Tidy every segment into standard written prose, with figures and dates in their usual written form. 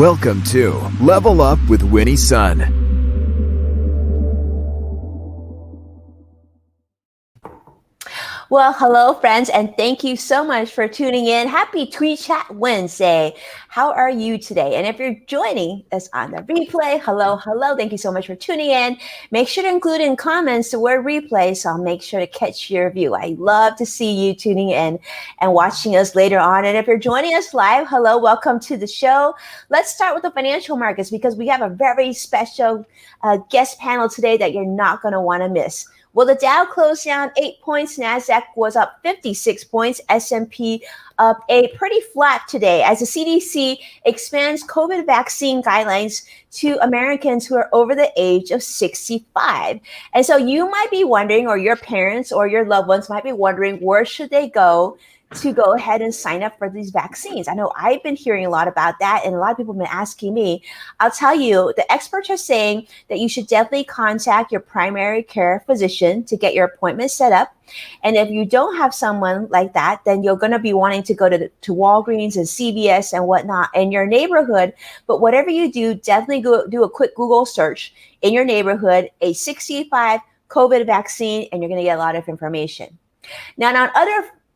Welcome to Level Up with Winnie's Son. Well, hello, friends, and thank you so much for tuning in. Happy Tweet Chat Wednesday. How are you today? And if you're joining us on the replay, hello. Thank you so much for tuning in. Make sure to include in comments the word replay, so I'll make sure to catch your view. I love to see you tuning in and watching us later on. And if you're joining us live, hello, welcome to the show. Let's start with the financial markets because we have a very special guest panel today that you're not going to want to miss. Well, the Dow closed down 8 points. NASDAQ was up 56 points. S&P up pretty flat today as the CDC expands COVID vaccine guidelines to Americans who are over the age of 65. And so you might be wondering, or your parents or your loved ones might be wondering, where should they go to go ahead and sign up for these vaccines? I know I've been hearing a lot about that, and a lot of people have been asking me. I'll tell you, the experts are saying that you should definitely contact your primary care physician to get your appointment set up. And if you don't have someone like that, then you're going to be wanting to go to Walgreens and CVS and whatnot in your neighborhood. But whatever you do, definitely go do a quick Google search in your neighborhood, a 65 COVID vaccine, and you're going to get a lot of information. Now,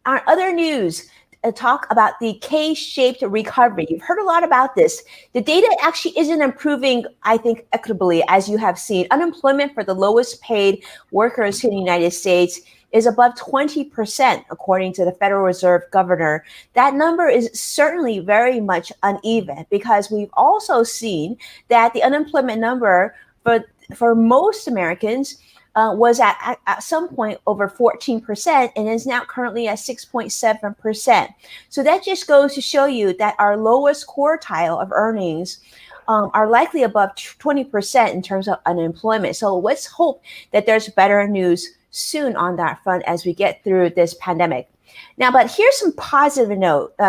on other news, talk about the K-shaped recovery. You've heard a lot about this. The data actually isn't improving, I think, equitably, as you have seen. Unemployment for the lowest paid workers in the United States is above 20%, according to the Federal Reserve governor. That number is certainly very much uneven because we've also seen that the unemployment number for most Americans was at some point over 14% and is now currently at 6.7%. So that just goes to show you that our lowest quartile of earnings are likely above 20% in terms of unemployment. So let's hope that there's better news soon on that front as we get through this pandemic. Now, but here's some positive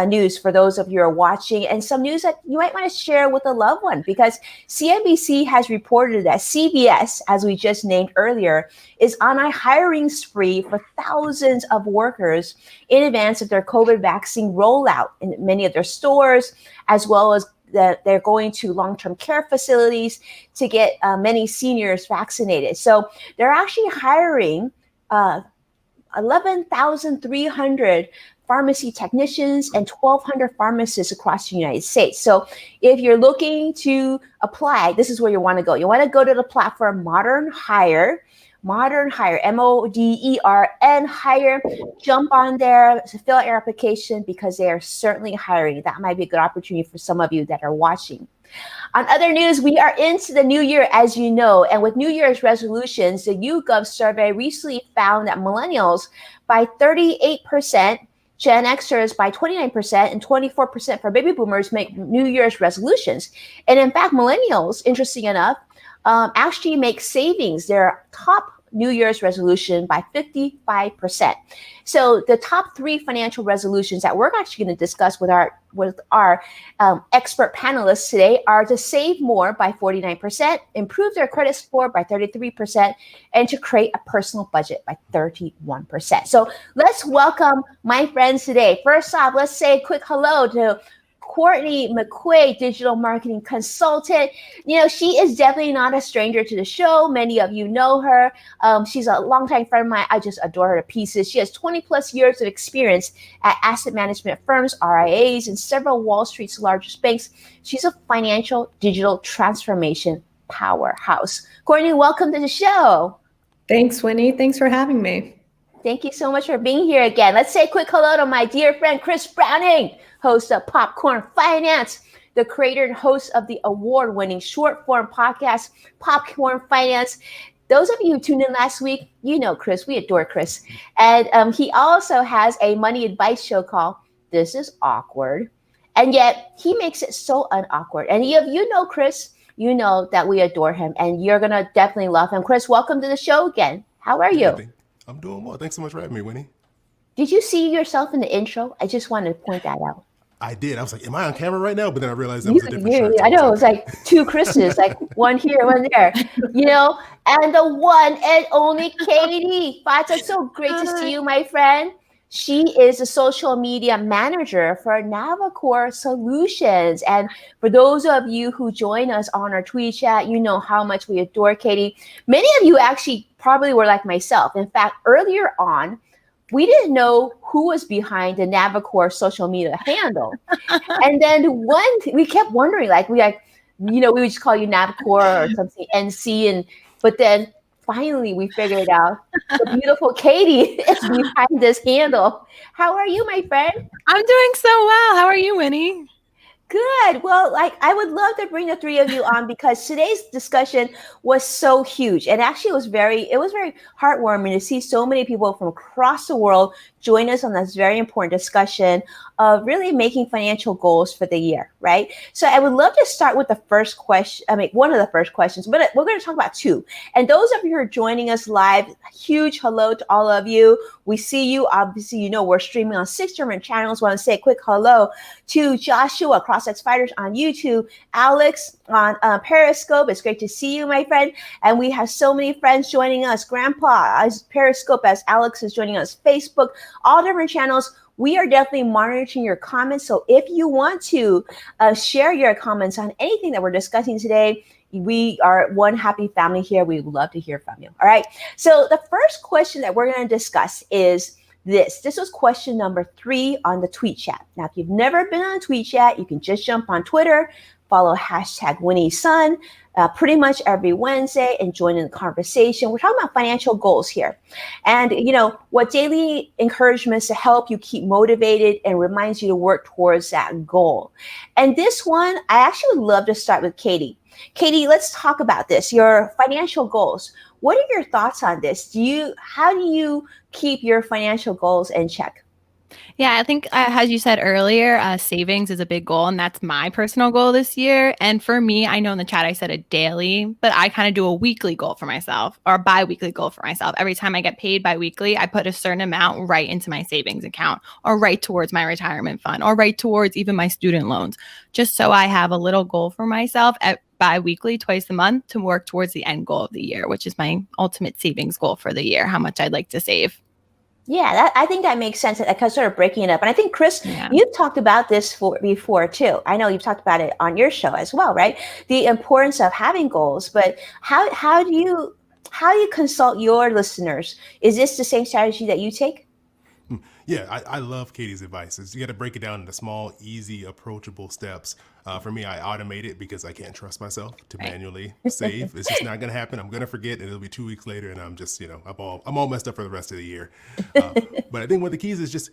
news for those of you who are watching, and some news that you might want to share with a loved one, because CNBC has reported that CVS, as we just named earlier, is on a hiring spree for thousands of workers in advance of their COVID vaccine rollout in many of their stores, as well as they're going to long-term care facilities to get many seniors vaccinated. So they're actually hiring 11,300 pharmacy technicians and 1,200 pharmacists across the United States. So if you're looking to apply, this is where you want to go. You want to go to the platform Modern Hire, MODERN, Hire. Jump on there to fill out your application because they are certainly hiring. That might be a good opportunity for some of you that are watching. On other news, we are into the new year, as you know, and with New Year's resolutions, the YouGov survey recently found that millennials by 38%, Gen Xers by 29%, and 24% for baby boomers make New Year's resolutions. And in fact, millennials, interesting enough, actually make savings their top New Year's resolution by 55%. So the top three financial resolutions that we're actually going to discuss with our expert panelists today are to save more by 49%, improve their credit score by 33%, and to create a personal budget by 31%. So let's welcome my friends today. First off, let's say a quick hello to Courtney McQuade, digital marketing consultant. You know, she is definitely not a stranger to the show. Many of you know her. She's a longtime friend of mine. I just adore her to pieces. She has 20 plus years of experience at asset management firms, RIAs, and several Wall Street's largest banks. She's a financial digital transformation powerhouse. Courtney, welcome to the show. Thanks, Winnie. Thanks for having me. Thank you so much for being here again. Let's say a quick hello to my dear friend, Chris Browning, host of Popcorn Finance, the creator and host of the award-winning short-form podcast, Popcorn Finance. Those of you who tuned in last week, you know Chris. We adore Chris. And he also has a money advice show called This Is Awkward. And yet he makes it so unawkward. And if you know Chris, you know that we adore him. And you're going to definitely love him. Chris, welcome to the show again. How are you? I'm doing well. Thanks so much for having me, Winnie. Did you see yourself in the intro? I just wanted to point that out. I did. I was like, am I on camera right now? But then I realized that was a different shirt. I know. It was like two Chris's, like one here, one there, you know, and the one and only Katie. Fata, so great to see you, my friend. She is a social media manager for Navicore Solutions. And for those of you who join us on our tweet chat, you know how much we adore Katie. Many of you actually probably were like myself. In fact, earlier on, we didn't know who was behind the Navicore social media handle. And then we kept wondering, we would just call you Navicore or something NC. But then finally we figured it out. The beautiful Katie is behind this handle. How are you, my friend? I'm doing so well. How are you, Winnie? Good. Well, I would love to bring the three of you on because today's discussion was so huge. And actually it was very heartwarming to see so many people from across the world join us on this very important discussion of really making financial goals for the year, right? So I would love to start with the first question. One of the first questions, but we're going to talk about two. And those of you who are joining us live, huge hello to all of you. We see you. Obviously, we're streaming on 6 different channels. Want to say a quick hello to Joshua, CrossX Fighters on YouTube, Alex on Periscope. It's great to see you, my friend. And we have so many friends joining us. Grandpa as Periscope, as Alex is joining us, Facebook, all different channels. We are definitely monitoring your comments. So if you want to share your comments on anything that we're discussing today, we are one happy family here. We would love to hear from you. All right. So the first question that we're going to discuss is this. This was question number 3 on the tweet chat. Now, if you've never been on tweet chat, you can just jump on Twitter, follow hashtag Winnie's Son pretty much every Wednesday and join in the conversation. We're talking about financial goals here. And, what daily encouragements to help you keep motivated and reminds you to work towards that goal. And this one, I actually would love to start with Katie. Katie, let's talk about this, your financial goals. What are your thoughts on this? How do you keep your financial goals in check? Yeah, I think as you said earlier, savings is a big goal, and that's my personal goal this year. And for me, I know in the chat I said a daily, but I kind of do a weekly goal for myself or a bi-weekly goal for myself. Every time I get paid bi-weekly, I put a certain amount right into my savings account or right towards my retirement fund or right towards even my student loans, just so I have a little goal for myself at bi-weekly, twice a month, to work towards the end goal of the year, which is my ultimate savings goal for the year, how much I'd like to save. Yeah, I think that makes sense. Like sort of breaking it up. And I think, Chris, you've talked about this before too. I know you've talked about it on your show as well, right? The importance of having goals. But how do you consult your listeners? Is this the same strategy that you take? Yeah, I love Katie's advice. You got to break it down into small, easy, approachable steps. For me, I automate it because I can't trust myself to manually save. It's just not going to happen. I'm going to forget, and it'll be 2 weeks later, and I'm just, I'm all messed up for the rest of the year. But I think one of the keys is just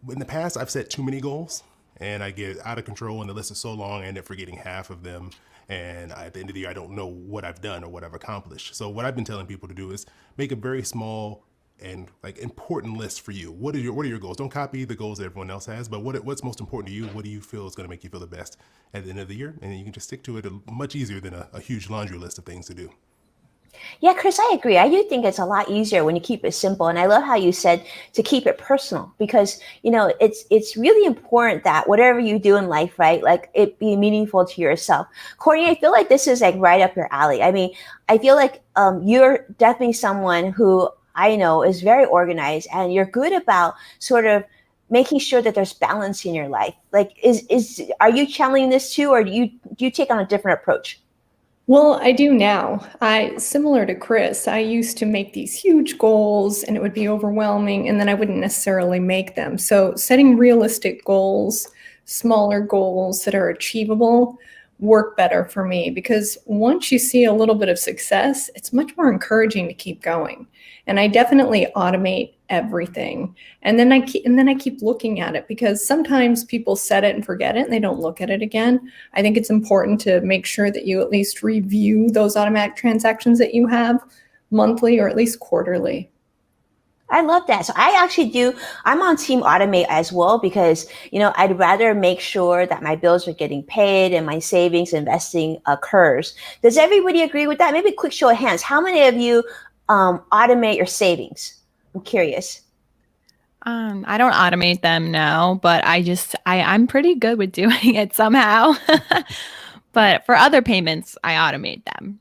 in the past, I've set too many goals, and I get out of control, and the list is so long, I end up forgetting half of them. And at the end of the year, I don't know what I've done or what I've accomplished. So what I've been telling people to do is make a very small and important list for you. What are your goals? Don't copy the goals that everyone else has, but what's most important to you? What do you feel is going to make you feel the best at the end of the year? And then you can just stick to it much easier than a huge laundry list of things to do. Yeah, Chris, I agree. I do think it's a lot easier when you keep it simple. And I love how you said to keep it personal because, it's really important that whatever you do in life, right, like it be meaningful to yourself. Courtney, I feel like this is like right up your alley. I mean, I feel like you're definitely someone who I know is very organized and you're good about sort of making sure that there's balance in your life. Like, are you channeling this too, or do you take on a different approach? Well, I do now. Similar to Chris, I used to make these huge goals and it would be overwhelming and then I wouldn't necessarily make them. So setting realistic goals, smaller goals that are achievable work better for me because once you see a little bit of success, it's much more encouraging to keep going. And I definitely automate everything. And then I keep looking at it because sometimes people set it and forget it and they don't look at it again. I think it's important to make sure that you at least review those automatic transactions that you have monthly or at least quarterly. I love that. So I'm on Team Automate as well because, I'd rather make sure that my bills are getting paid and my savings investing occurs. Does everybody agree with that? Maybe a quick show of hands. How many of you automate your savings? I'm curious. I don't automate them, no, but I'm pretty good with doing it somehow. But for other payments, I automate them.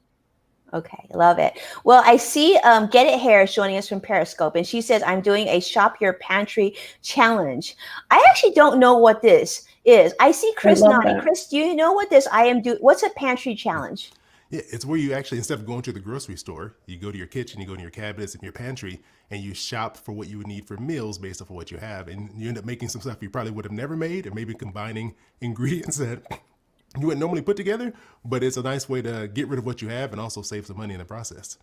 Okay, love it. Well, I see Get It Hair is joining us from Periscope, and she says, I'm doing a Shop Your Pantry challenge. I actually don't know what this is. I see I Chris love nodding. that. Chris, do you know what this I am doing? What's a pantry challenge? Yeah, it's where you actually, instead of going to the grocery store, you go to your kitchen, you go to your cabinets and your pantry, and you shop for what you would need for meals based off of what you have. And you end up making some stuff you probably would have never made, or maybe combining ingredients that you wouldn't normally put together. But it's a nice way to get rid of what you have and also save some money in the process.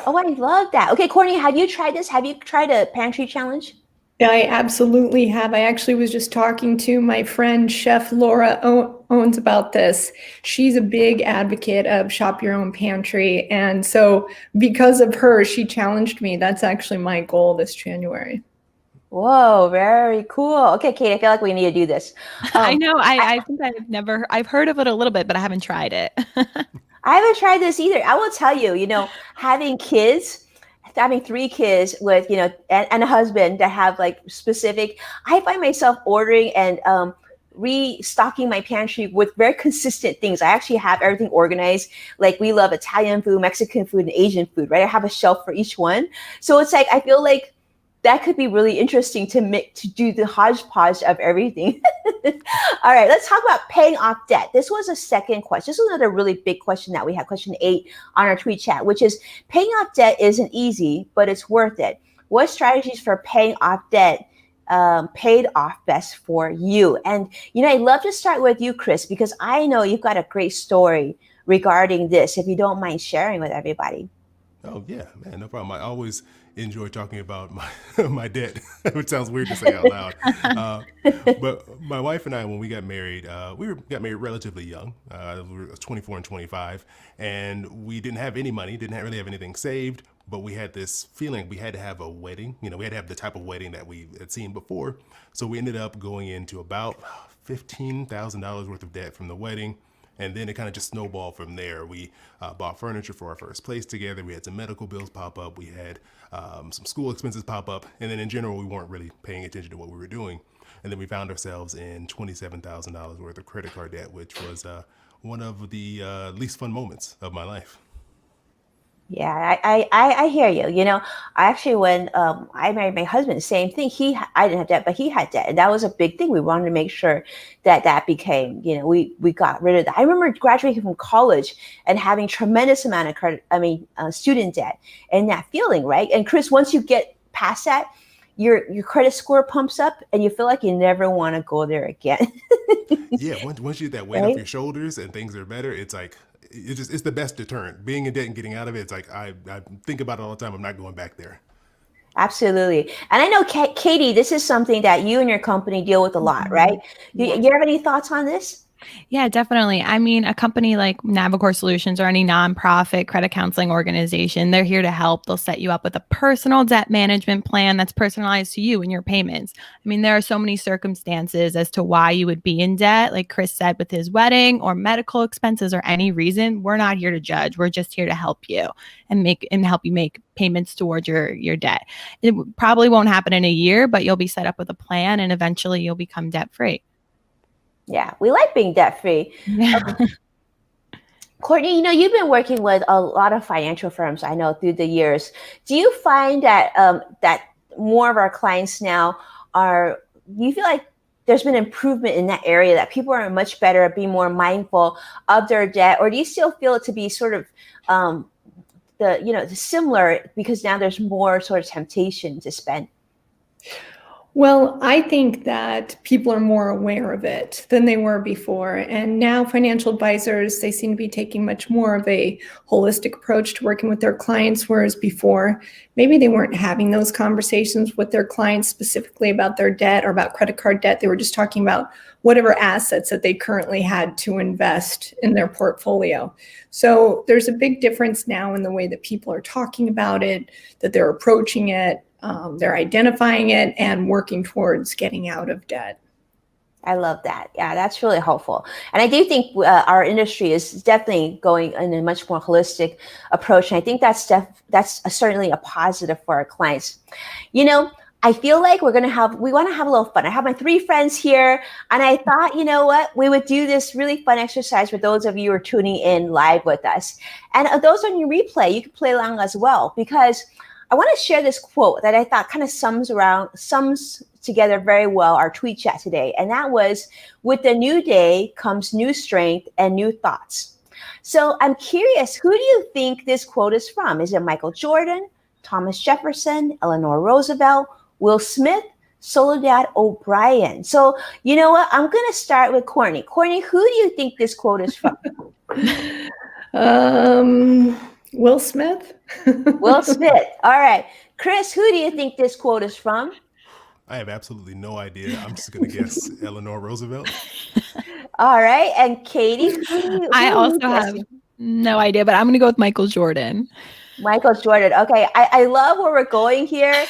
Oh, I love that. Okay, Courtney, have you tried this? Have you tried a pantry challenge? Yeah, I absolutely have. I actually was just talking to my friend Chef Laura Owens about this. She's a big advocate of shop your own pantry. And so because of her, she challenged me. That's actually my goal this January. Whoa, very cool. Okay, Kate, I feel like we need to do this. I know. I think I've heard of it a little bit, but I haven't tried it. I haven't tried this either. I will tell you, having three kids with, and a husband that have like specific, I find myself ordering and restocking my pantry with very consistent things. I actually have everything organized. Like we love Italian food, Mexican food, and Asian food, right? I have a shelf for each one. So it's like, I feel like that could be really interesting to do the hodgepodge of everything. All right, let's talk about paying off debt. This was a second question. This was another really big question that we had, question 8 on our tweet chat, which is paying off debt isn't easy, but it's worth it. What strategies for paying off debt paid off best for you? And, I'd love to start with you, Chris, because I know you've got a great story regarding this, if you don't mind sharing with everybody. Oh yeah, man, no problem. I always enjoy talking about my debt, which sounds weird to say out loud. But my wife and I, when we got married, got married relatively young. We were 24 and 25, and we didn't have any money, didn't really have anything saved, but we had this feeling we had to have a wedding. We had to have the type of wedding that we had seen before. So we ended up going into about $15,000 worth of debt from the wedding. And then it kind of just snowballed from there. We bought furniture for our first place together. We had some medical bills pop up. We had some school expenses pop up. And then in general, we weren't really paying attention to what we were doing. And then we found ourselves in $27,000 worth of credit card debt, which was one of the least fun moments of my life. Yeah, I hear you. I actually, when I married my husband, same thing. I didn't have debt, but he had debt, and that was a big thing. We wanted to make sure that became, we got rid of that. I remember graduating from college and having tremendous amount of student debt, and that feeling, right? And Chris, once you get past that, your credit score pumps up, and you feel like you never want to go there again. Yeah, once you get that weight Right? off your shoulders and things are better, it's like it's the best deterrent. Being in debt and getting out of it, it's like I think about it all the time. I'm not going back there. Absolutely. And I know, Katie, this is something that you and your company deal with a lot, right? You have any thoughts on this? Yeah, definitely. I mean, a company like Navicor Solutions or any nonprofit credit counseling organization, they're here to help. They'll set you up with a personal debt management plan that's personalized to you and your payments. I mean, there are so many circumstances as to why you would be in debt, like Chris said, with his wedding or medical expenses or any reason. We're not here to judge. We're just here to help you and help you make payments towards your debt. It probably won't happen in a year, but you'll be set up with a plan and eventually you'll become debt free. Yeah, we like being debt free. Yeah. Courtney, you've been working with a lot of financial firms, I know, through the years. Do you find that that more of our clients now do you feel like there's been improvement in that area, that people are much better at being more mindful of their debt, or do you still feel it to be sort of the similar, because now there's more sort of temptation to spend? Well, I think that people are more aware of it than they were before. And now financial advisors, they seem to be taking much more of a holistic approach to working with their clients, whereas before, maybe they weren't having those conversations with their clients specifically about their debt or about credit card debt. They were just talking about whatever assets that they currently had to invest in their portfolio. So there's a big difference now in the way that people are talking about it, that they're approaching it. They're identifying it and working towards getting out of debt. I love that. Yeah, that's really helpful. And I do think our industry is definitely going in a much more holistic approach. And I think that's certainly a positive for our clients. I feel like we want to have a little fun. I have my 3 friends here, and I thought, you know what, we would do this really fun exercise for those of you who are tuning in live with us. And those on your replay, you can play along as well, because I want to share this quote that I thought kind of sums together very well our tweet chat today. And that was, with the new day comes new strength and new thoughts. So I'm curious, who do you think this quote is from? Is it Michael Jordan, Thomas Jefferson, Eleanor Roosevelt, Will Smith, Soledad O'Brien? So you know what? I'm going to start with Courtney. Courtney, who do you think this quote is from? Will Smith. Will Smith. All right. Chris, who do you think this quote is from? I have absolutely no idea. I'm just going to guess Eleanor Roosevelt. All right. And Katie, I also have no idea, but I'm going to go with Michael Jordan. Michael Jordan. Okay. I love where we're going here.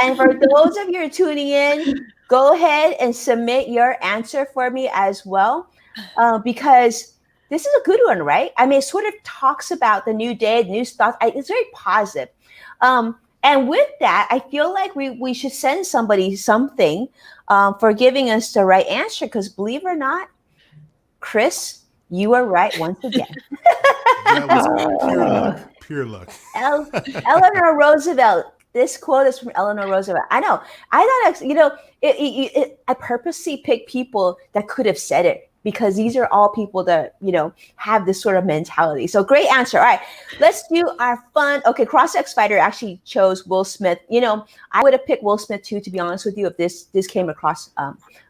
And for those of you tuning in, go ahead and submit your answer for me as well, because this is a good one, right? I mean, it sort of talks about the new day, the new thoughts. It's very positive. And with that, I feel like we should send somebody something for giving us the right answer, because believe it or not, Chris, you are right once again. That was pure luck. Eleanor Roosevelt. This quote is from Eleanor Roosevelt. I know. I thought, I purposely picked people that could have said it, because these are all people that, have this sort of mentality. So great answer. All right, let's do our fun. Okay, CrossX Fighter actually chose Will Smith. I would have picked Will Smith too, to be honest with you, if this came across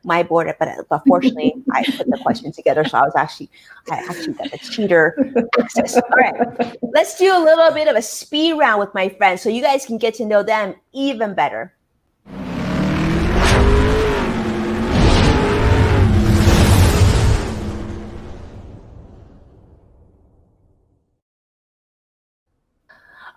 my board, but fortunately I put the question together. So I actually got the cheater access. All right, let's do a little bit of a speed round with my friends so you guys can get to know them even better.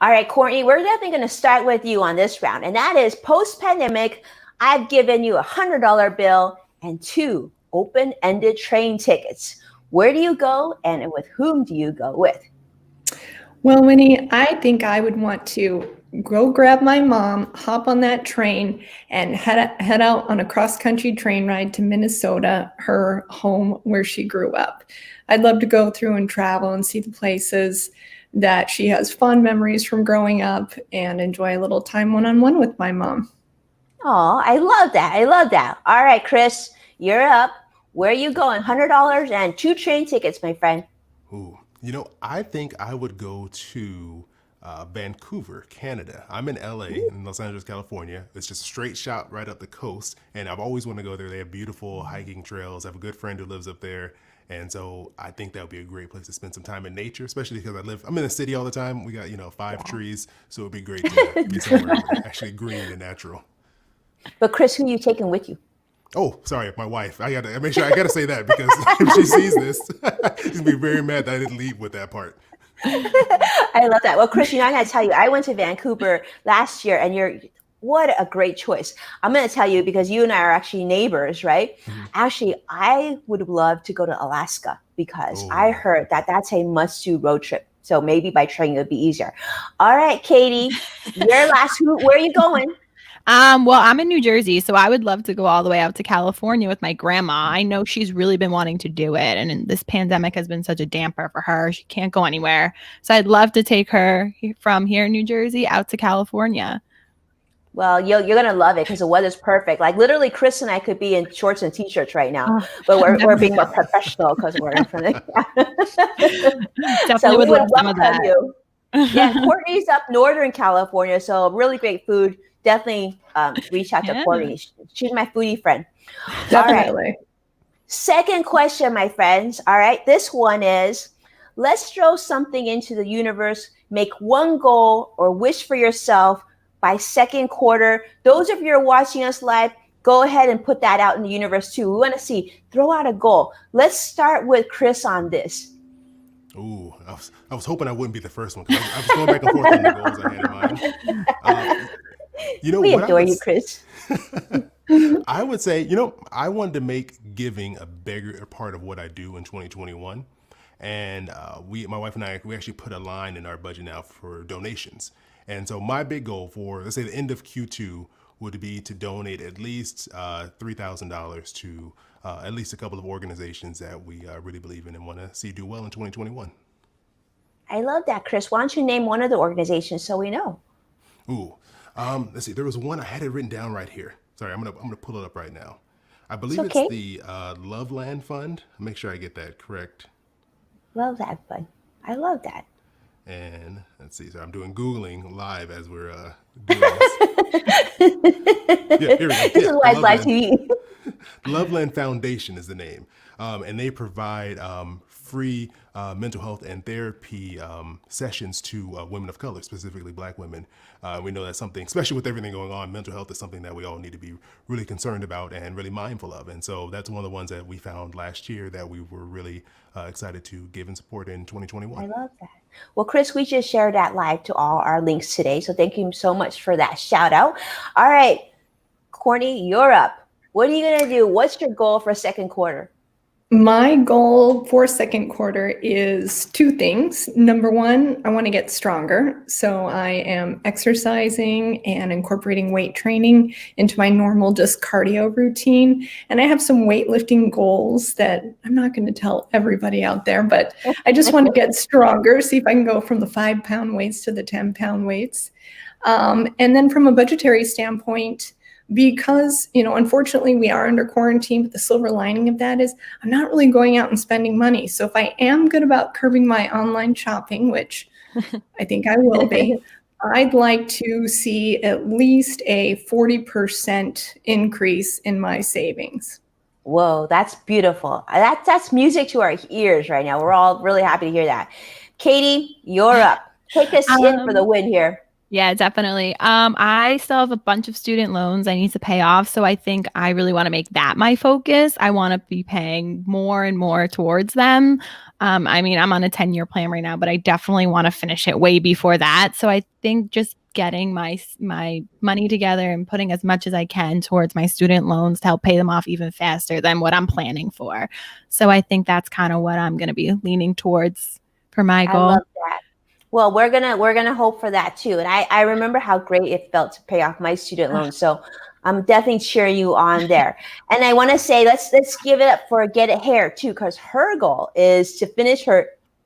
All right, Courtney, we're definitely going to start with you on this round. And that is, post-pandemic, I've given you $100 bill and 2 open-ended train tickets. Where do you go, and with whom do you go with? Well, Winnie, I think I would want to go grab my mom, hop on that train, and head out on a cross-country train ride to Minnesota, her home where she grew up. I'd love to go through and travel and see the places that she has fond memories from growing up, and enjoy a little time one-on-one with my mom. Oh, I love that. I love that. All right, Chris, you're up. Where are you going? $100 and 2 train tickets, my friend. Ooh, I think I would go to Vancouver, Canada. I'm in LA, in Los Angeles, California. It's just a straight shot right up the coast, and I've always wanted to go there. They have beautiful hiking trails. I have a good friend who lives up there. And so I think that would be a great place to spend some time in nature, especially because I'm in the city all the time. We got, 5 trees. So it'd be great to be somewhere actually green and natural. But Chris, who are you taking with you? Oh, sorry, my wife. I gotta say that, because if she sees this, she's gonna be very mad that I didn't leave with that part. I love that. Well, Chris, I gotta tell you, I went to Vancouver last year, and what a great choice. I'm going to tell you, because you and I are actually neighbors, right? Mm-hmm. Actually, I would love to go to Alaska, because I heard that that's a must-do road trip. So maybe by train it would be easier. All right, Katie, you're last. Where are you going? Well, I'm in New Jersey, so I would love to go all the way out to California with my grandma. I know she's really been wanting to do it, and this pandemic has been such a damper for her. She can't go anywhere. So I'd love to take her from here in New Jersey out to California. Well, you're going to love it, because the weather's perfect. Like, literally, Chris and I could be in shorts and T-shirts right now, but we're being more professional because we're in front of the Definitely so would love some of that. You. Yeah, Courtney's up Northern California, so really great food. Definitely reach out to Courtney. She's my foodie friend. Definitely. All right. Second question, my friends. All right, this one is, let's throw something into the universe. Make one goal or wish for yourself by second quarter. Those of you who are watching us live, go ahead and put that out in the universe too. We want to see, throw out a goal. Let's start with Chris on this. Ooh, I was hoping I wouldn't be the first one, because I was going back and forth on the goals I had in mind. We adore you, Chris. I would say, I wanted to make giving a bigger part of what I do in 2021. And my wife and I, we actually put a line in our budget now for donations. And so my big goal for, let's say, the end of Q2 would be to donate at least $3,000 to at least a couple of organizations that we really believe in and want to see do well in 2021. I love that, Chris. Why don't you name one of the organizations so we know? Ooh, let's see. There was one I had it written down right here. Sorry, I'm gonna pull it up right now. I believe It's okay. it's the Loveland Fund. Make sure I get that correct. Love that fun. I love that. And let's see. So I'm doing Googling live as we're doing this. Yeah, here we go. This Yeah, is why it's live Loveland. TV. Loveland Foundation is the name, and they provide free mental health and therapy sessions to women of color, specifically Black women. We know that's something, especially with everything going on, mental health is something that we all need to be really concerned about and really mindful of. And so that's one of the ones that we found last year that we were really excited to give and support in 2021. I love that. Well, Chris, we just shared that live to all our links today. So thank you so much for that shout out. All right, Courtney, you're up. What are you going to do? What's your goal for second quarter? My goal for second quarter is two things. Number one, I want to get stronger. So I am exercising and incorporating weight training into my normal just cardio routine. And I have some weightlifting goals that I'm not going to tell everybody out there, but I just want to get stronger, see if I can go from the 5-pound weights to the 10-pound weights. And then from a budgetary standpoint, because, unfortunately we are under quarantine, but the silver lining of that is I'm not really going out and spending money. So if I am good about curbing my online shopping, which I think I will be, I'd like to see at least a 40% increase in my savings. Whoa, that's beautiful. That's music to our ears right now. We're all really happy to hear that. Katie, you're up. Take us in for the win here. Yeah, definitely. I still have a bunch of student loans I need to pay off. So I think I really want to make that my focus. I want to be paying more and more towards them. I'm on a 10-year plan right now, but I definitely want to finish it way before that. So I think just getting my money together and putting as much as I can towards my student loans to help pay them off even faster than what I'm planning for. So I think that's kind of what I'm going to be leaning towards for my goal. I love that. Well, we're gonna hope for that too. And I remember how great it felt to pay off my student loans. So I'm definitely cheering you on there. And I want to say let's give it up for Get It Hair too, because her goal is to finish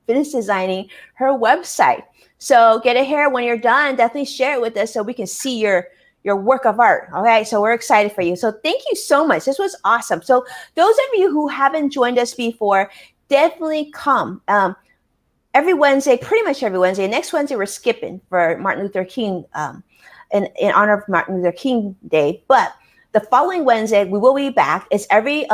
designing her website. So Get It Hair, when you're done, definitely share it with us so we can see your work of art. Okay, so we're excited for you. So thank you so much. This was awesome. So those of you who haven't joined us before, definitely come. Every Wednesday, pretty much every Wednesday. Next Wednesday, we're skipping for Martin Luther King, in honor of Martin Luther King Day. But the following Wednesday, we will be back. It's every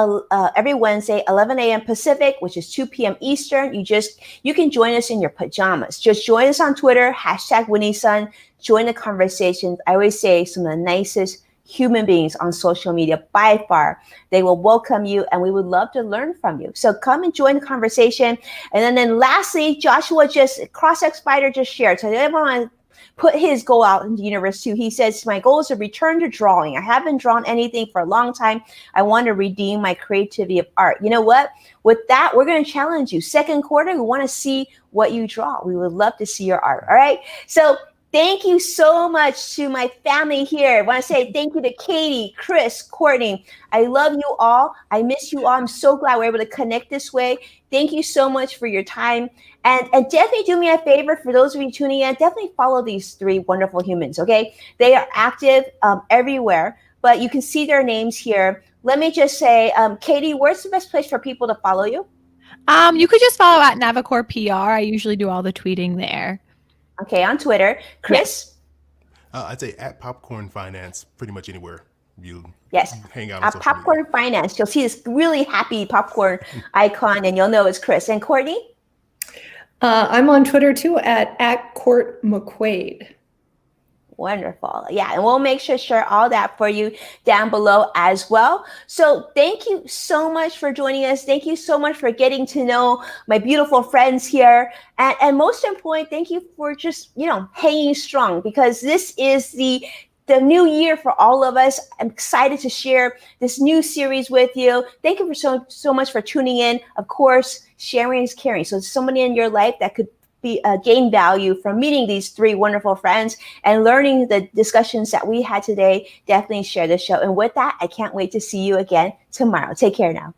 Wednesday, 11 a.m. Pacific, which is 2 p.m. Eastern. You can join us in your pajamas. Just join us on Twitter, #WinnieSun. Join the conversations. I always say some of the nicest human beings on social media by far. They will welcome you and we would love to learn from you. So come and join the conversation. And then lastly, Joshua CrossX Spider just shared. So I want to put his goal out in the universe too. He says, my goal is to return to drawing. I haven't drawn anything for a long time. I want to redeem my creativity of art. You know what? With that, we're going to challenge you. Second quarter, we want to see what you draw. We would love to see your art. All right. So thank you so much to my family here. I want to say thank you to Katie, Chris, Courtney. I love you all. I miss you all. I'm so glad we're able to connect this way. Thank you so much for your time. And definitely do me a favor, for those of you tuning in, definitely follow these three wonderful humans, okay? They are active everywhere, but you can see their names here. Let me just say, Katie, where's the best place for people to follow you? You could just follow at Navicore PR. I usually do all the tweeting there. Okay, on Twitter. Chris? I'd say at Popcorn Finance, pretty much anywhere you hang out on At social Popcorn media. Finance. You'll see this really happy popcorn icon and you'll know it's Chris. And Courtney? I'm on Twitter too at Court McQuade. Wonderful. Yeah, and we'll make sure to share all that for you down below as well. So thank you so much for joining us. Thank you so much for getting to know my beautiful friends here. And most important, thank you for just, hanging strong, because this is the new year for all of us. I'm excited to share this new series with you. Thank you for so much for tuning in. Of course, sharing is caring. So somebody in your life that could gain value from meeting these three wonderful friends and learning the discussions that we had today, definitely share the show. And with that, I can't wait to see you again tomorrow. Take care now.